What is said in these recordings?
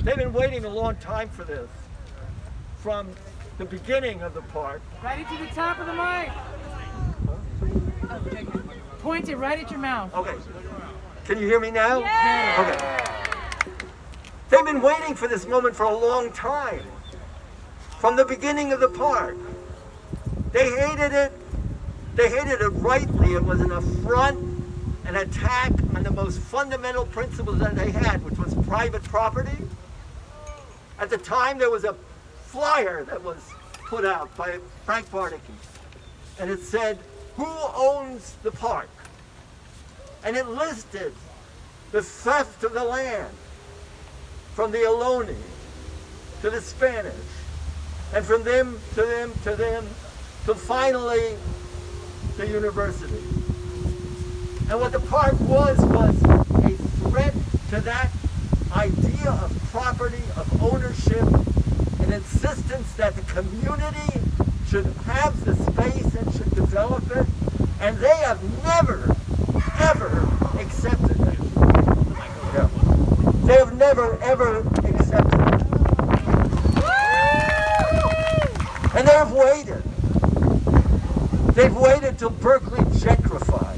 They've been waiting a long time for this. From the beginning of the park. Right into the top of the mic. Point it right at your mouth. Okay. Can you hear me now? Yeah. Okay. They've been waiting for this moment for a long time. From the beginning of the park. They hated it. They hated it rightly. It was an affront, an attack on the most fundamental principles that they had, which was private property. At the time, there was a flyer that was put out by Frank Barnicki, and it said, "Who owns the park?" And it listed the theft of the land from the Ohlone to the Spanish, and from them to them to them, to finally the university. And what the park was a threat to that idea of property, of ownership, an insistence that the community should have the space and should develop it, and they have never, ever accepted it. Yeah. They have never, ever accepted it. And they have waited. They've waited till Berkeley gentrified.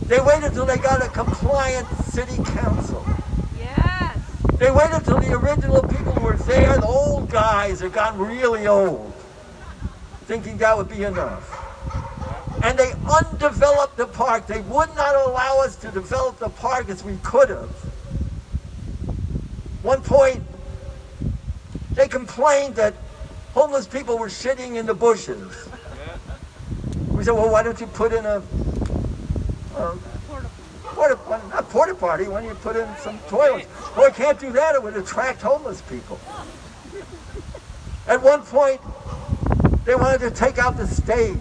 They waited till they got a compliant city council. Yes. They waited till the original people who were there, the old guys had gotten really old, thinking that would be enough. And they undeveloped the park. They would not allow us to develop the park as we could have. One point, they complained that homeless people were shitting in the bushes. We said, well, why don't you put in a porta potty when you put in some toilets? Well, I can't do that. It would attract homeless people. At one point, they wanted to take out the stage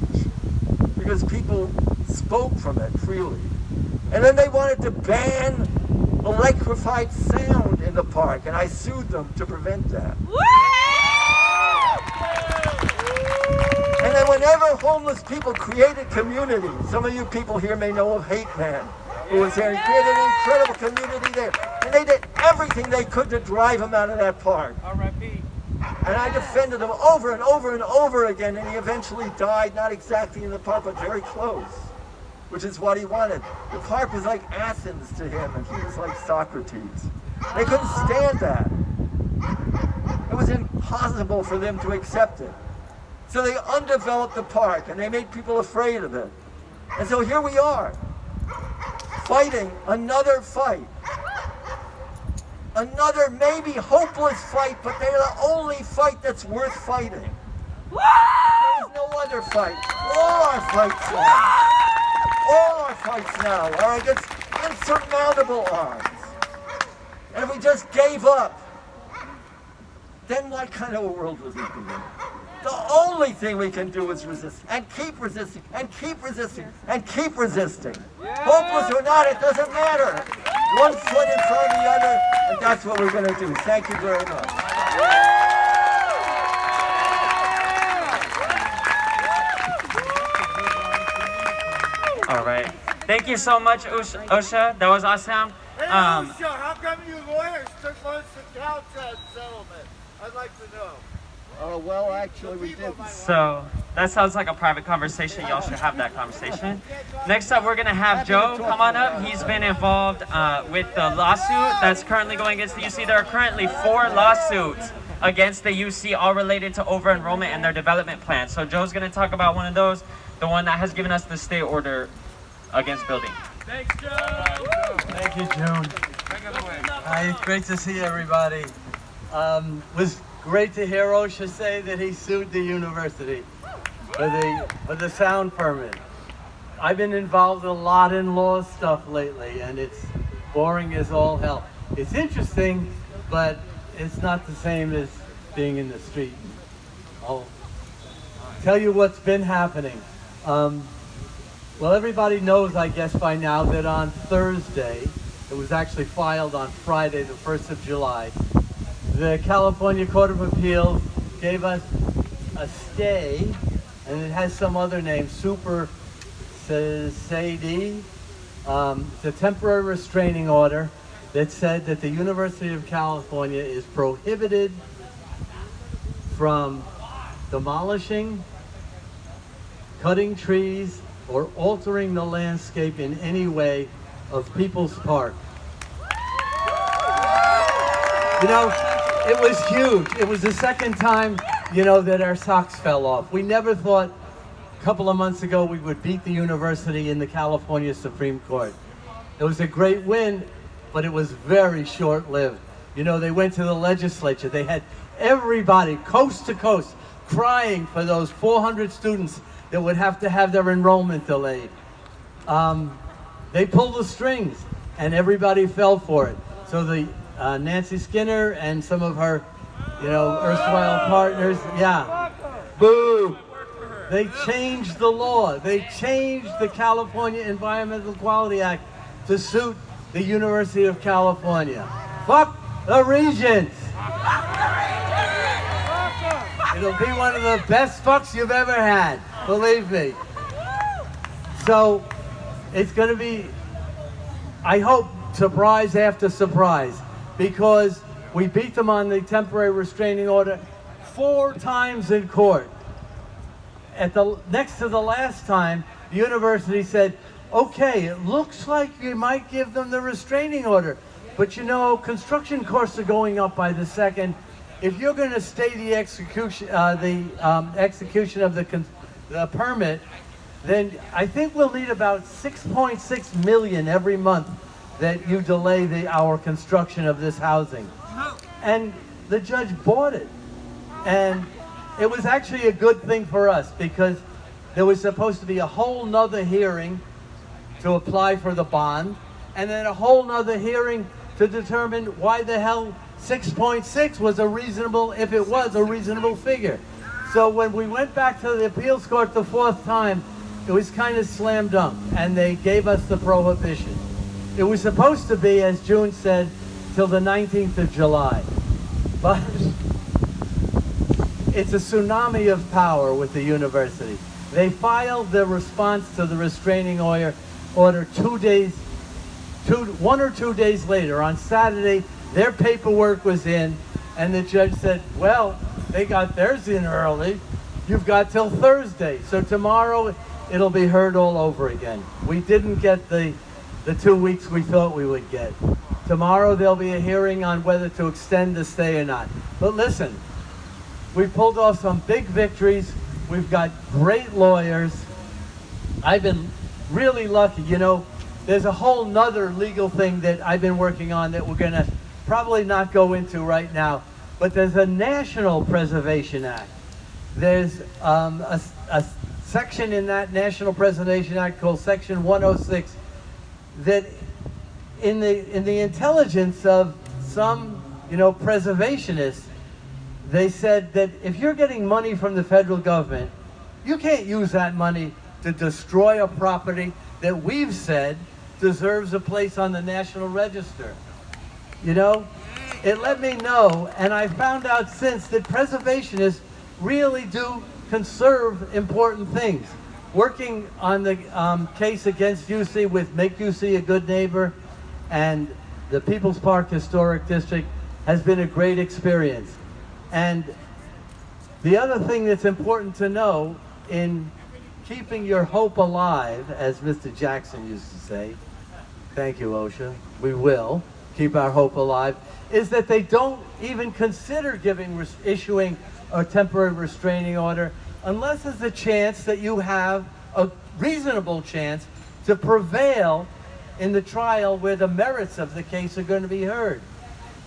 because people spoke from it freely. And then they wanted to ban electrified sound in the park, and I sued them to prevent that. And then whenever homeless people created community, some of you people here may know of Hate Man, who was there and created an incredible community there. And they did everything they could to drive him out of that park. R.I.P. And I defended him over and over and over again, and he eventually died, not exactly in the park, but very close, which is what he wanted. The park was like Athens to him, and he was like Socrates. They couldn't stand that. It was impossible for them to accept it. So they undeveloped the park, and they made people afraid of it. And so here we are, fighting another fight. Another maybe hopeless fight, but they're the only fight that's worth fighting. There's no other fight. All our fights now. All our fights now are against insurmountable odds. And if we just gave up, then what kind of a world would we be in? The only thing we can do is resist, and keep resisting, and keep resisting, and keep resisting. Hopeless or not, it doesn't matter. One foot in front of the other, and that's what we're going to do. Thank you very much. All right. Thank you so much, Osha. That was awesome. Hey, Osha, how come you lawyers took most of the Caltrans settlement? I'd like to know. Well, actually, we did. So that sounds like a private conversation. Y'all should have that conversation. Next up, we're going to have Joe come on up. He's been involved with the lawsuit that's currently going against the UC. There are currently 4 lawsuits against the UC, all related to over-enrollment and their development plan. So Joe's going to talk about one of those, the one that has given us the stay order against building. Thanks, Joe. Thank you, June. Hi, it's great to see everybody. Was great to hear Osha say that he sued the university for the sound permit. I've been involved a lot in law stuff lately, and it's boring as all hell. It's interesting, but it's not the same as being in the street. I'll tell you what's been happening. Well, everybody knows, I guess by now, that on Thursday, it was actually filed on Friday, the 1st of July, the California Court of Appeals gave us a stay, and it has some other name, Super Sadi. It's a temporary restraining order that said that the University of California is prohibited from demolishing, cutting trees, or altering the landscape in any way of People's Park. You know, it was huge. It was the second time, you know, that our socks fell off. We never thought a couple of months ago we would beat the university in the California Supreme Court. It was a great win, but it was very short-lived. You know, they went to the legislature. They had everybody, coast to coast, crying for those 400 students that would have to have their enrollment delayed. They pulled the strings, and everybody fell for it. So the Nancy Skinner and some of her, you know, erstwhile partners, yeah, boo. They changed the law. They changed the California Environmental Quality Act to suit the University of California. Fuck the Regents. It'll be one of the best fucks you've ever had, believe me. So it's going to be, I hope, surprise after surprise, because we beat them on the temporary restraining order 4 times in court. At the next to the last time, the university said, okay, it looks like you might give them the restraining order, but you know, construction costs are going up by the second. If you're going to stay the execution of the permit, then I think we'll need about $6.6 million every month that you delay our construction of this housing. And the judge bought it. And it was actually a good thing for us, because there was supposed to be a whole nother hearing to apply for the bond, and then a whole nother hearing to determine why the hell 6.6 was a reasonable, if it was a reasonable figure. So when we went back to the appeals court the 4th time, it was kind of slam dunk, and they gave us the prohibition. It was supposed to be, as June said, till the 19th of July. But it's a tsunami of power with the university. They filed their response to the restraining order 1 or 2 days later. On Saturday, their paperwork was in, and the judge said, well, they got theirs in early. You've got till Thursday. So tomorrow, it'll be heard all over again. We didn't get the 2 weeks we thought we would get. Tomorrow, there'll be a hearing on whether to extend the stay or not. But listen, we've pulled off some big victories. We've got great lawyers. I've been really lucky. You know, there's a whole nother legal thing that I've been working on that we're going to probably not go into right now. But there's a National Preservation Act. There's a section in that National Preservation Act called Section 106 that in the intelligence of some, you know, preservationists, they said that if you're getting money from the federal government, you can't use that money to destroy a property that we've said deserves a place on the National Register. You know, it let me know, and I found out since that preservationists really do conserve important things. Working on the case against UC with Make UC a Good Neighbor and the People's Park Historic District has been a great experience. And the other thing that's important to know in keeping your hope alive, as Mr. Jackson used to say, thank you, Osha, we will keep our hope alive, is that they don't even consider issuing a temporary restraining order unless there's a chance that you have a reasonable chance to prevail in the trial where the merits of the case are going to be heard.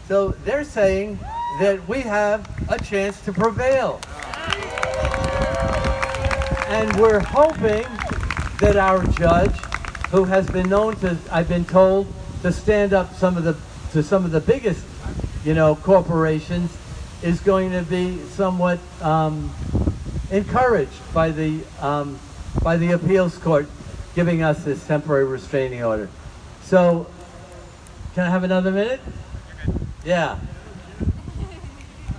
So they're saying that we have a chance to prevail. And we're hoping that our judge, who has been known to, I've been told, to stand up to some of the biggest, you know, corporations, is going to be somewhat encouraged by the appeals court giving us this temporary restraining order. So, can I have another minute? Yeah.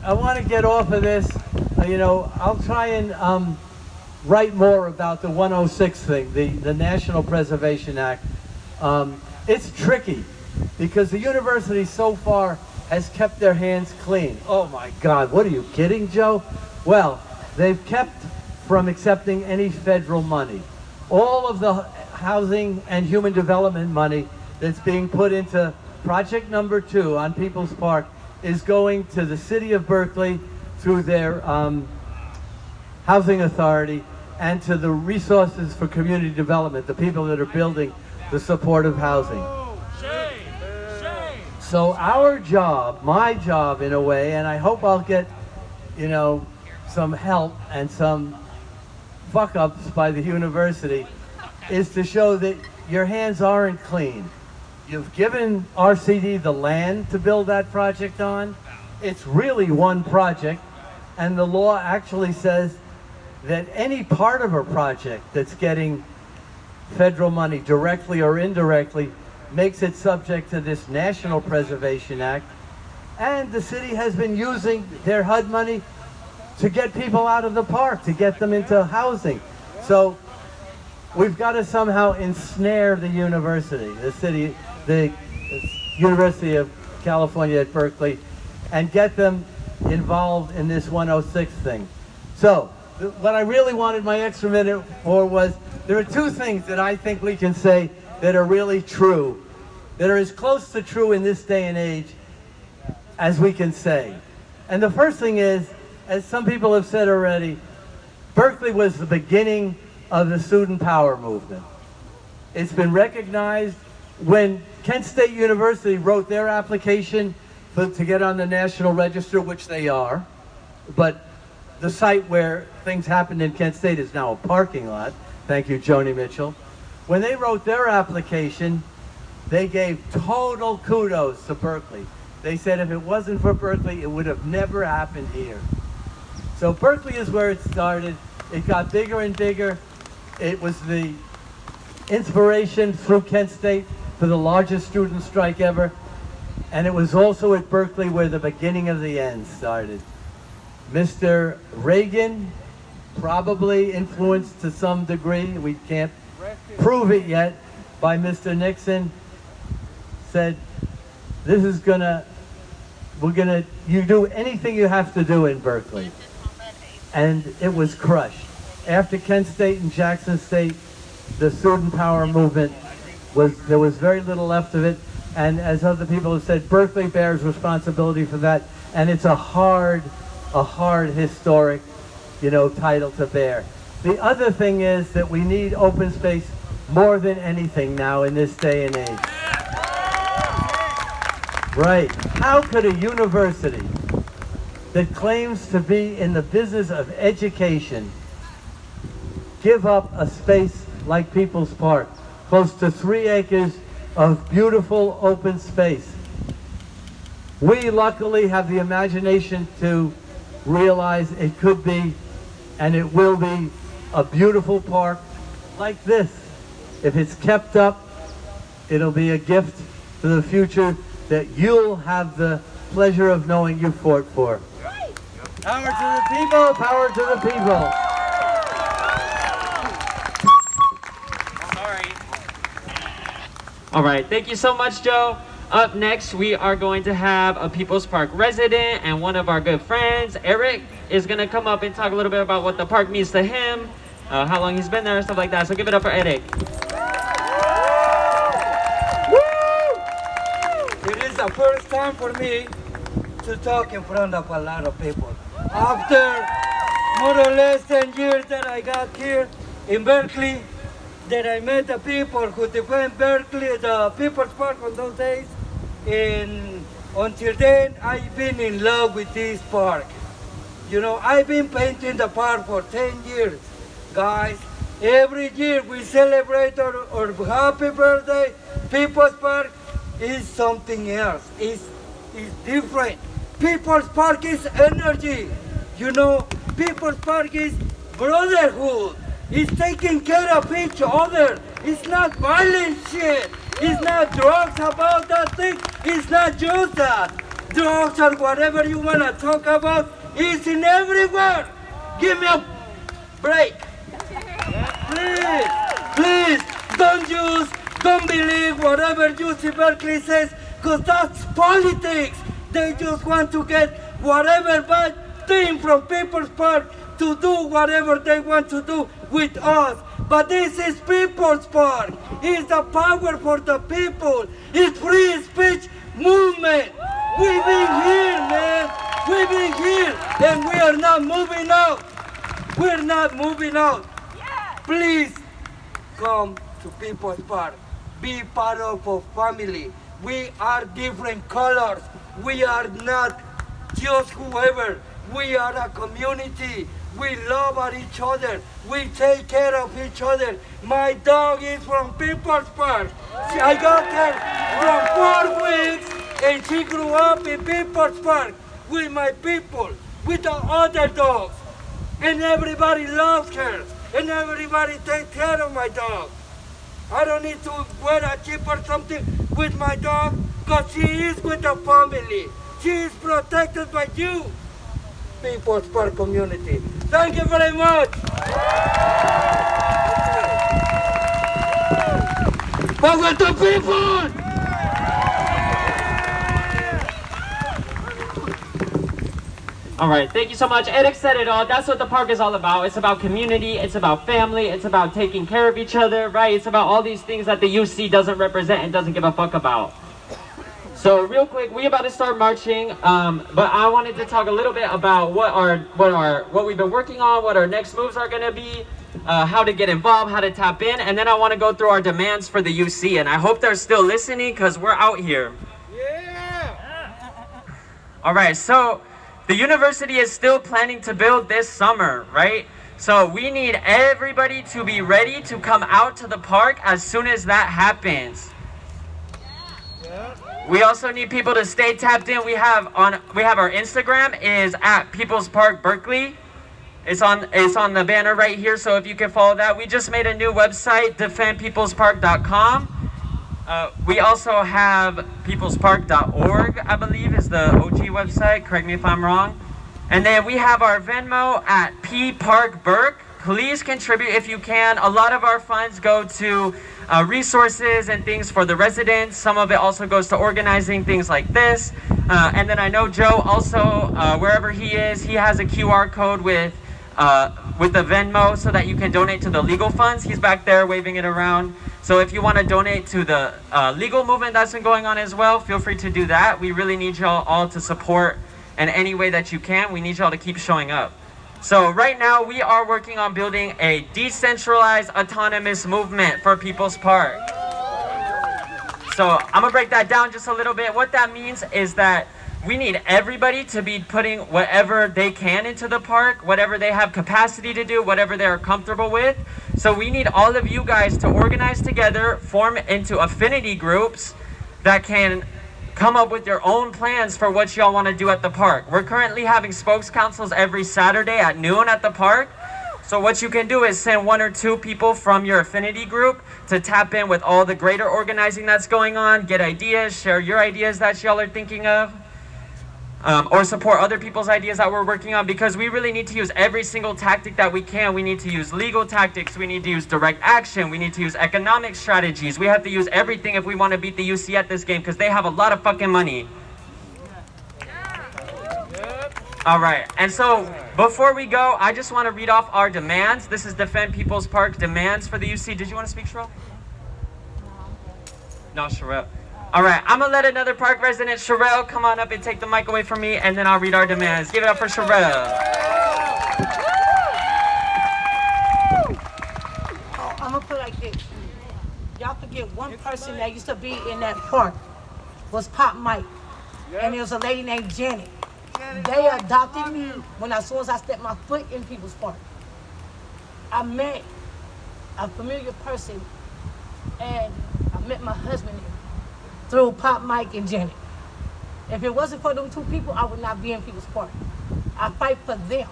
I want to get off of this. You know, I'll try and write more about the 106 thing, the National Preservation Act. It's tricky. because the university so far has kept their hands clean. Oh my God, what are you kidding, Joe? Well, they've kept from accepting any federal money. All of the housing and human development money that's being put into project number 2 on People's Park is going to the city of Berkeley through their housing authority and to the resources for community development, the people that are building the supportive housing. So our job, my job in a way, and I hope I'll get, you know, some help and some fuck-ups by the university, is to show that your hands aren't clean. You've given RCD the land to build that project on. It's really one project, and the law actually says that any part of a project that's getting federal money directly or indirectly makes it subject to this National Preservation Act. And the city has been using their HUD money to get people out of the park, to get them into housing. So we've got to somehow ensnare the university, the University of California at Berkeley, and get them involved in this 106 thing. So what I really wanted my extra minute for was, there are 2 things that I think we can say that are really true, that are as close to true in this day and age as we can say. And the first thing is, as some people have said already, Berkeley was the beginning of the student power movement. It's been recognized when Kent State University wrote their application to get on the National Register, which they are, but the site where things happened in Kent State is now a parking lot. Thank you, Joni Mitchell. When they wrote their application, they gave total kudos to Berkeley. They said if it wasn't for Berkeley, it would have never happened here. So Berkeley is where it started. It got bigger and bigger. It was the inspiration through Kent State for the largest student strike ever. And it was also at Berkeley where the beginning of the end started. Mr. Reagan, probably influenced to some degree, we can't prove it yet, by Mr. Nixon, said, this is you do anything you have to do in Berkeley. And it was crushed. After Kent State and Jackson State, the student power movement there was very little left of it. And as other people have said, Berkeley bears responsibility for that. And it's a hard historic, title to bear. The other thing is that we need open space more than anything now in this day and age. Right. How could a university that claims to be in the business of education give up a space like People's Park, close to 3 acres of beautiful open space? We luckily have the imagination to realize it could be, and it will be, a beautiful park like this. If it's kept up, it'll be a gift to the future that you'll have the pleasure of knowing you fought for. Power to the people, power to the people. Sorry. All right, thank you so much, Joe. Up next, we are going to have a People's Park resident and one of our good friends, Erick, is going to come up and talk a little bit about what the park means to him, how long he's been there, and stuff like that. So give it up for Erick. It is the first time for me to talk in front of a lot of people. After more or less 10 years that I got here in Berkeley, that I met the people who defend Berkeley, the People's Park on those days, and until then, I've been in love with this park. I've been painting the park for 10 years. Guys, every year we celebrate our happy birthday. People's Park is something else. It's different. People's Park is energy. People's Park is brotherhood. It's taking care of each other. It's not violent shit. It's not drugs about that thing. It's not just that. Drugs or whatever you want to talk about is in everywhere. Give me a break. Please, don't use Don't believe whatever UC Berkeley says, because that's politics. They just want to get whatever bad thing from People's Park to do whatever they want to do with us. But this is People's Park. It's the power for the people. It's free speech movement. We've been here, man. We've been here, and we are not moving out. We're not moving out. Please come to People's Park. Be part of a family. We are different colors. We are not just whoever. We are a community. We love each other. We take care of each other. My dog is from People's Park. I got her from 4 weeks, and she grew up in People's Park with my people, with the other dogs. And everybody loves her, and everybody takes care of my dog. I don't need to wear a chip or something with my dog, because she is with the family. She is protected by you, People's Park community. Thank you very much. Power to people! All right, thank you so much. Erick said it all. That's what the park is all about. It's about community. It's about family. It's about taking care of each other, right? It's about all these things that the UC doesn't represent and doesn't give a fuck about. So real quick, we about to start marching, but I wanted to talk a little bit about what we've been working on, what our next moves are going to be, how to get involved, how to tap in, and then I want to go through our demands for the UC, and I hope they're still listening because we're out here. Yeah! All right, so the university is still planning to build this summer, right? So we need everybody to be ready to come out to the park as soon as that happens. We also need people to stay tapped in. We have our Instagram is at People's Park Berkeley. It's on the banner right here, so if you can follow that. We just made a new website, defendpeoplespark.com. We also have peoplespark.org, I believe, is the OG website. Correct me if I'm wrong. And then we have our Venmo at pparkberk. Please contribute if you can. A lot of our funds go to resources and things for the residents. Some of it also goes to organizing things like this. And then I know Joe also, wherever he is, he has a QR code with the Venmo so that you can donate to the legal funds. He's back there waving it around. So if you want to donate to the legal movement that's been going on as well, feel free to do that. We really need y'all all to support in any way that you can. We need y'all to keep showing up. So right now we are working on building a decentralized autonomous movement for People's Park. So I'm gonna break that down just a little bit. What that means is that we need everybody to be putting whatever they can into the park, whatever they have capacity to do, whatever they're comfortable with. So we need all of you guys to organize together, form into affinity groups that can come up with your own plans for what y'all want to do at the park. We're currently having spokes councils every Saturday at noon at the park. So what you can do is send 1 or 2 people from your affinity group to tap in with all the greater organizing that's going on, get ideas, share your ideas that y'all are thinking of, or support other people's ideas that we're working on, because we really need to use every single tactic that we can. We need to use legal tactics, we need to use direct action, we need to use economic strategies. We have to use everything if we want to beat the UC at this game, because they have a lot of fucking money. All right, and so before we go, I just want to read off our demands. This is Defend People's Park demands for the UC. Did you want to speak, Charelle? No, Charelle. All right, I'm going to let another park resident, Charelle, come on up and take the mic away from me, and then I'll read our demands. Give it up for Charelle. Oh, I'm going to put it like this. Y'all forget one person that used to be in that park was Pop Mike, and there was a lady named Janet. They adopted me as soon as I stepped my foot in People's Park. I met a familiar person, and I met my husband through Pop Mike and Janet. If it wasn't for them 2 people, I would not be in People's Park. I fight for them.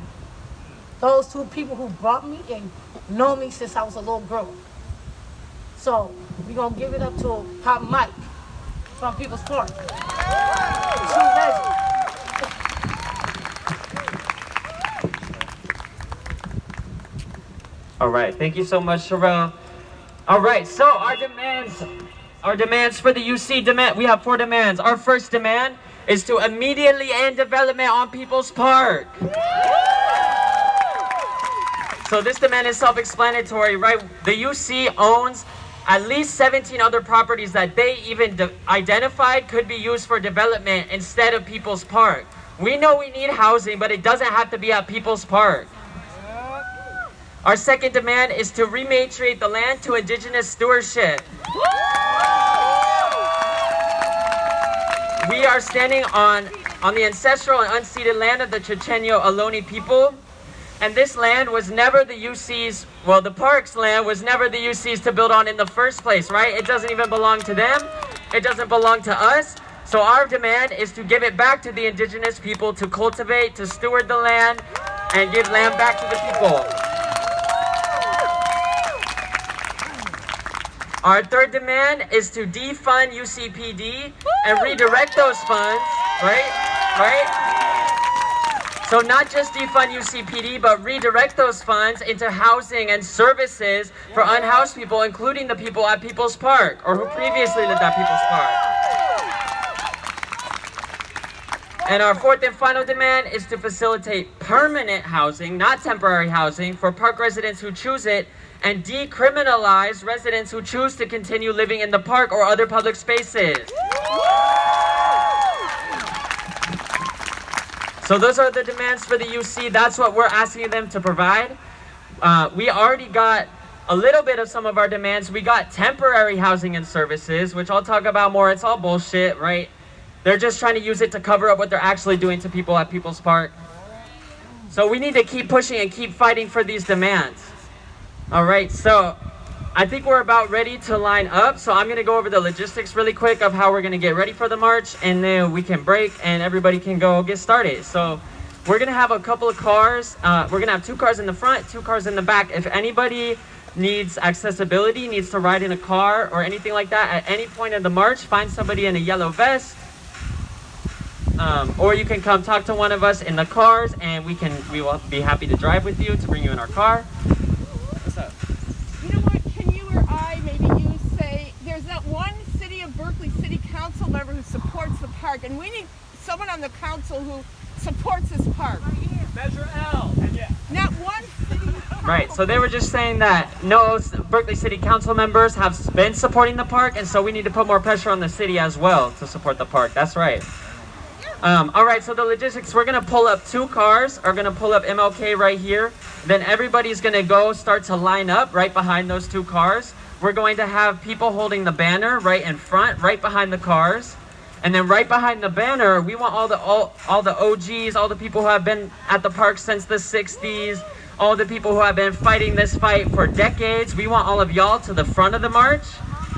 Those 2 people who brought me and know me since I was a little girl. So we're gonna give it up to Pop Mike from People's Park. True legend. All right, thank you so much, Charelle. All right, so our demands Our demands for the UC demand, we have 4 demands. Our first demand is to immediately end development on People's Park. So this demand is self-explanatory, right? The UC owns at least 17 other properties that they even identified could be used for development instead of People's Park. We know we need housing, but it doesn't have to be at People's Park. Our second demand is to rematriate the land to indigenous stewardship. We are standing on the ancestral and unceded land of the Chochenyo Ohlone people. And this land was never the UC's, well, the park's land was never the UC's to build on in the first place, right? It doesn't even belong to them. It doesn't belong to us. So our demand is to give it back to the indigenous people to cultivate, to steward the land, and give land back to the people. Our third demand is to defund UCPD and redirect those funds, right? So not just defund UCPD, but redirect those funds into housing and services for unhoused people, including the people at People's Park, or who previously lived at People's Park. And our fourth and final demand is to facilitate permanent housing, not temporary housing, for park residents who choose it, and decriminalize residents who choose to continue living in the park or other public spaces. So those are the demands for the UC. That's what we're asking them to provide. We already got a little bit of some of our demands. We got temporary housing and services, which I'll talk about more. It's all bullshit, right? They're just trying to use it to cover up what they're actually doing to people at People's Park. So we need to keep pushing and keep fighting for these demands. All right, so I think we're about ready to line up. So I'm gonna go over the logistics really quick of how we're gonna get ready for the march, and then we can break and everybody can go get started. So we're gonna have a couple of cars. We're gonna have 2 cars in the front, 2 cars in the back. If anybody needs accessibility, needs to ride in a car or anything like that at any point in the march, find somebody in a yellow vest. Or you can come talk to one of us in the cars, and we will be happy to drive with you, to bring you in our car. What's up? You know what, can you or I, maybe you say, there's that one City of Berkeley City Council member who supports the park, and we need someone on the council who supports this park. Measure L. Not one city. Right, so they were just saying that no Berkeley City Council members have been supporting the park, and so we need to put more pressure on the city as well to support the park. That's right. All right, so the logistics, we're gonna pull up 2 cars, are gonna pull up MLK right here. Then everybody's gonna start to line up right behind those 2 cars. We're going to have people holding the banner right in front, right behind the cars. And then right behind the banner, we want all the OGs, all the people who have been at the park since the 60s, all the people who have been fighting this fight for decades. We want all of y'all to the front of the march.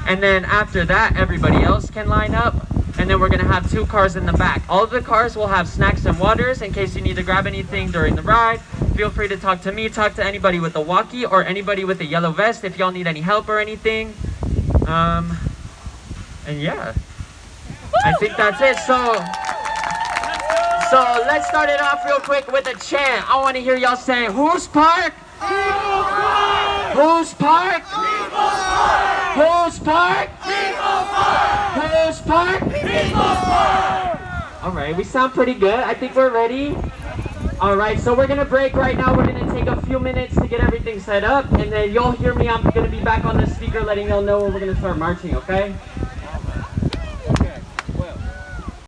And then after that, everybody else can line up. And then we're gonna have 2 cars in the back. All of the cars will have snacks and waters in case you need to grab anything during the ride. Feel free to talk to me, talk to anybody with a walkie or anybody with a yellow vest if y'all need any help or anything. And yeah, I think that's it. So let's start it off real quick with a chant. I wanna hear y'all say, whose park? People's Park! Whose park? People's Park! Whose park? People's Park! Whose park? People's Park! All right, we sound pretty good. I think we're ready. All right, so we're gonna break right now. We're gonna take a few minutes to get everything set up, and then you'll hear me. I'm gonna be back on the speaker letting y'all know when we're gonna start marching, okay?